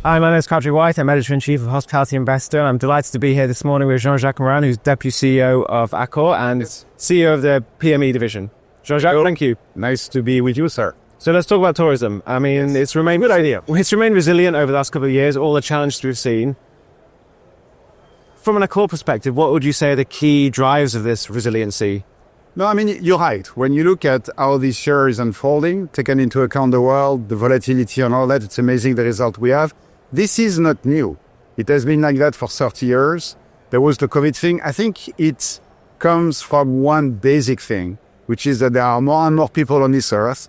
Hi, my name is Patrick White. I'm Editor-in-Chief of Hospitality Investor, and I'm delighted to be here this morning with Jean-Jacques Morin, who's Deputy CEO of Accor and CEO of the PME division. Jean-Jacques, thank you. Nice to be with you, sir. So let's talk about tourism. I mean, it's remained Good idea. It's remained resilient over the last couple of years, all the challenges we've seen. From an Accor perspective, what would you say are the key drivers of this resiliency? No, I mean, you're right. When you look at how this year is unfolding, taking into account the world, the volatility and all that, it's amazing the result we have. This is not new. It has been like that for 30 years. There was the COVID thing. I think it comes from one basic thing, which is that there are more and more people on this earth,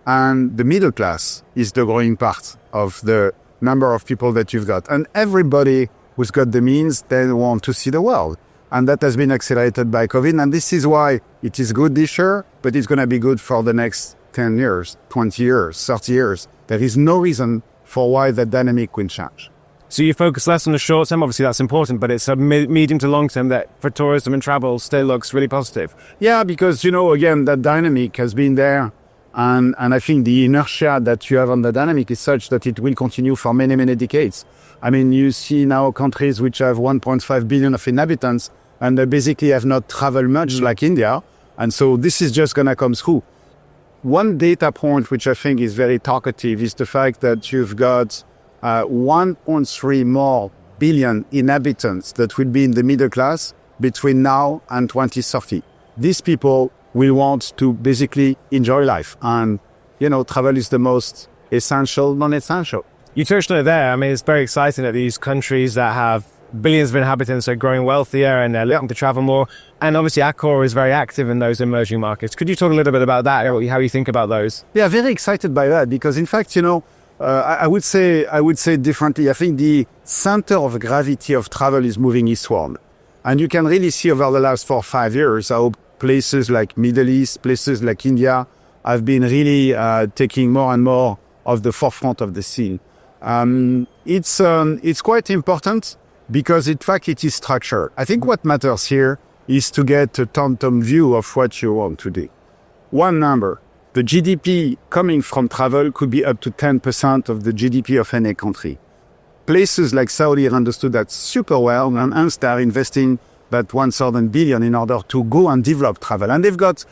and the middle class is the growing part of the number of people that you've got. And everybody who's got the means, they want to see the world. And that has been accelerated by COVID. And this is why it is good this year, but it's going to be good for the next 10 years, 20 years, 30 years. There is no reason for why that dynamic will change. So you focus less on the short term, obviously that's important, but it's a medium to long term that for tourism and travel still looks really positive. Yeah, because, again, that dynamic has been there. And I think the inertia that you have on the dynamic is such that it will continue for many, many decades. I mean, you see now countries which have 1.5 billion of inhabitants, and they basically have not traveled much like India. And so this is just going to come through. One data point which I think is very talkative is the fact that you've got 1.3 more billion inhabitants that will be in the middle class between now and 2030. These people will want to basically enjoy life. And, travel is the most essential, non-essential. You touched on it there. I mean, it's very exciting that these countries that have billions of inhabitants are growing wealthier and they're looking to travel more. And obviously Accor is very active in those emerging markets. Could you talk a little bit about that, how you think about those? Yeah, very excited by that because in fact, I would say differently. I think the center of gravity of travel is moving eastward. And you can really see over the last 4 or 5 years how places like Middle East, places like India have been really taking more and more of the forefront of the scene. It's quite important because in fact it is structured. I think what matters here is to get a tom-tom view of what you want to do. One number, the GDP coming from travel could be up to 10% of the GDP of any country. Places like Saudi have understood that super well, and hence they are investing that 1,000 billion in order to go and develop travel. And they've got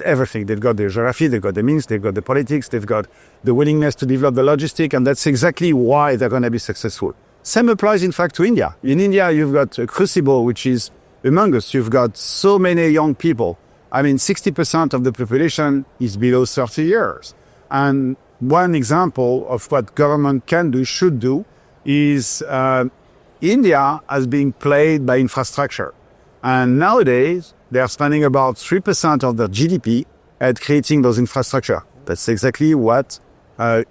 everything. They've got the geography, they've got the means, they've got the politics, they've got the willingness to develop the logistics, and that's exactly why they're going to be successful. Same applies, in fact, to India. In India, you've got a crucible, which is humongous. You've got so many young people. I mean, 60% of the population is below 30 years. And one example of what government can do, should do, is India has been plagued by infrastructure. And nowadays, they are spending about 3% of their GDP at creating those infrastructure. That's exactly what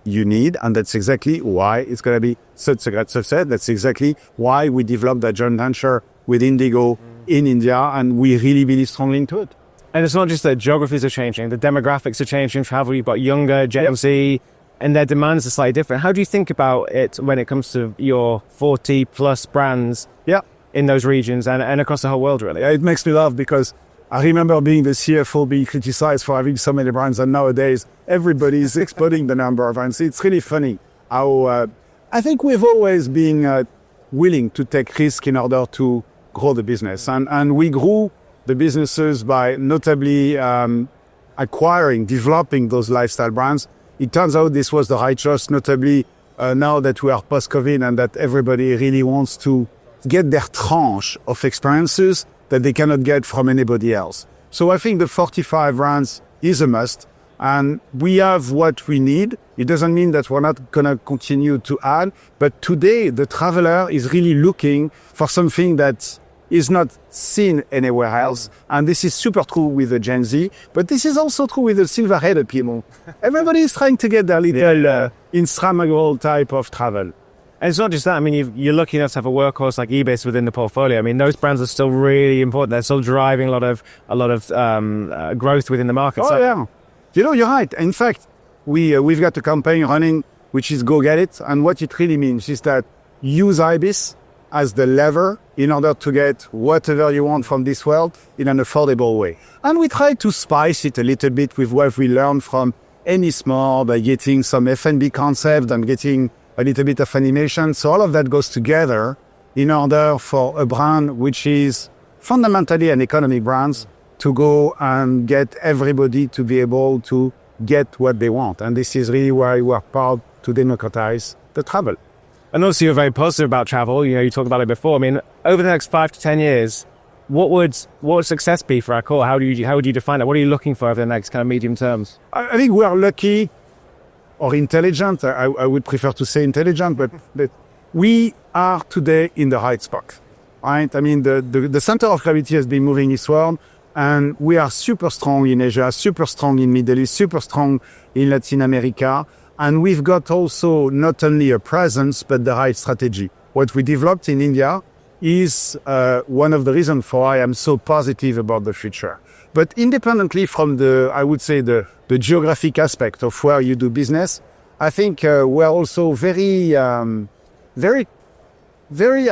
you need, and that's exactly why it's going to be such a great success. That's exactly why we developed that joint venture with Indigo in India, and we really believe strongly into it. And it's not just that geographies are changing, the demographics are changing, travel, you've got younger, Gen Z, and their demands are slightly different. How do you think about it when it comes to your 40 plus brands in those regions and across the whole world, really? It makes me laugh because I remember being the CFO being criticized for having so many brands, and nowadays everybody is exploding the number of brands. It's really funny how I think we've always been willing to take risk in order to grow the business. And we grew the businesses by notably acquiring, developing those lifestyle brands. It turns out this was the right choice, notably now that we are post-COVID and that everybody really wants to get their tranche of experiences that they cannot get from anybody else. So I think the 45 brands is a must, and we have what we need. It doesn't mean that we're not going to continue to add, but today the traveler is really looking for something that is not seen anywhere else. And this is super true with the Gen Z, but this is also true with the silver-headed people. Everybody is trying to get their little Instagrammable type of travel. And it's not just that. I mean, you're lucky enough to have a workhorse like Ibis within the portfolio. I mean, those brands are still really important. They're still driving a lot of growth within the market. Yeah. You're right. In fact, we've got a campaign running, which is Go Get It. And what it really means is that use Ibis as the lever in order to get whatever you want from this world in an affordable way. And we try to spice it a little bit with what we learned from Ennismore by getting some F&B concept and getting a little bit of animation. So all of that goes together in order for a brand which is fundamentally an economy brand to go and get everybody to be able to get what they want. And this is really why we are proud to democratize the travel. And also you're very positive about travel. You talked about it before. I mean, over the next 5 to 10 years, what would success be for Accor? How would you define it? What are you looking for over the next kind of medium terms? I think we are lucky or intelligent. I would prefer to say intelligent, but we are today in the right spot, right? I mean, the center of gravity has been moving eastward, and we are super strong in Asia, super strong in Middle East, super strong in Latin America. And we've got also not only a presence, but the right strategy. What we developed in India is one of the reasons for why I'm so positive about the future. But independently from the geographic aspect of where you do business, I think we're also very, I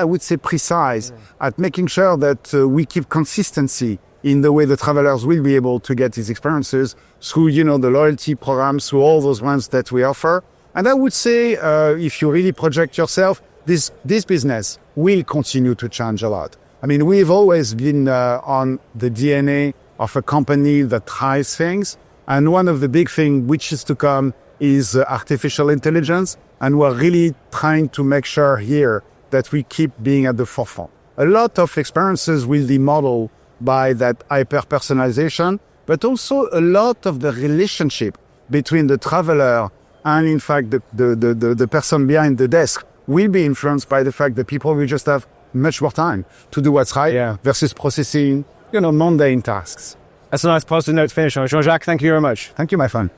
would say, precise at making sure that we keep consistency in the way the travelers will be able to get these experiences through, the loyalty programs, through all those ones that we offer. And I would say, if you really project yourself, this business will continue to change a lot. I mean, we've always been on the DNA of a company that tries things. And one of the big things which is to come is artificial intelligence. And we're really trying to make sure here that we keep being at the forefront. A lot of experiences will be modeled by that hyper-personalization, but also a lot of the relationship between the traveler and, in fact, the person behind the desk will be influenced by the fact that people will just have much more time to do what's right versus processing, mundane tasks. That's a nice positive note to finish on. Jean-Jacques, thank you very much. Thank you, my friend.